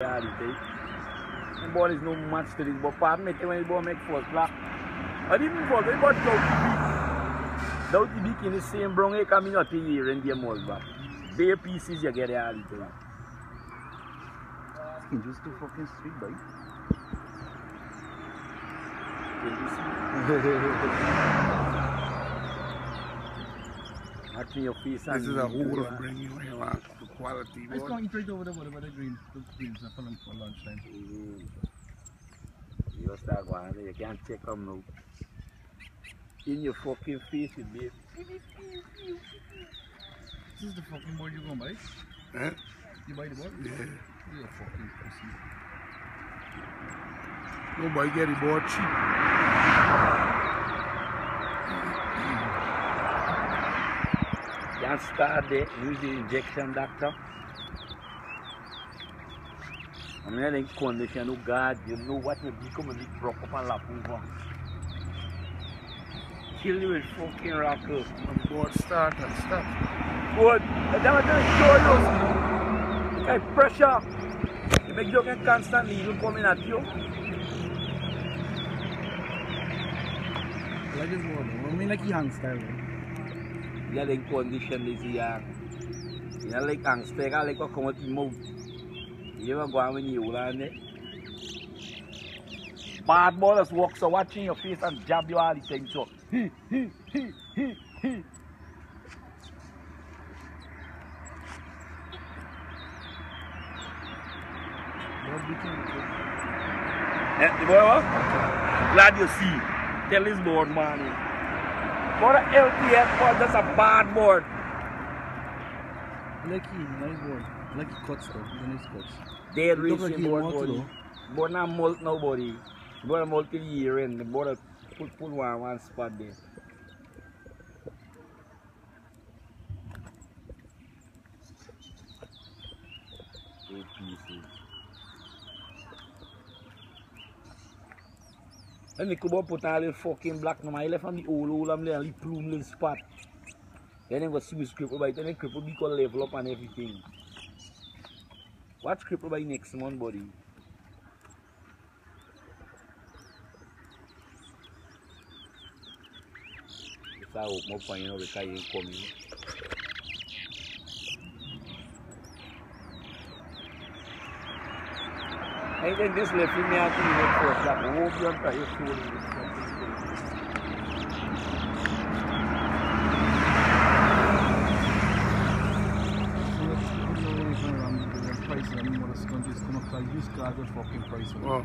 reality. The ball is no match to this, but part make when the ball make first black. And even for the ball without the beak in the same brown egg coming out here in the mold back. Bare pieces you get reality. It's just too fucking sweet, boy. Watching your face. This is a whole of bring you here to quality. Let's go eat right over there, whatever the greens are for lunchtime. You start going, you can't check them now. In your fucking face, you babe. This is the fucking board you going buy? Huh? You buy the board? Yeah. You're a fucking pussy. Nobody get it board cheap. Can't start there, use the injection doctor. I mean, I think condition, oh God, you know what will become a big broke up and lap over. Kill you with fucking rockers. When the board start and stop. Good. That's what I'm show you. Okay, pressure. You make you can constantly even coming at you. I like this board. I mean, like young style. You like condition this year. You know, like angster, you like what come out your mouth. You ever go on when you land it? Bad ballers walk so watching your face and jab you all the time. So, the boy what? Glad you see. Tell this board man. For a LTF board, that's a bad board. Like nice board. Like cuts though, the nice cuts. Dead Look racing like board, buddy. Board not molt nobody. Board multi year in. The board put one spot there. Eight pieces. And the couple put all the fucking black no, I left on the old and the plume little spot. Then they go see with cripple by then cripple be called level up and everything. Watch cripple by next month, buddy. If I open up and you know the guy ain't coming. I think this left me out to the first shot. I hope you're trying to show me. Prices, I mean, what a scunt is come up, I use cars with fucking prices. Oh.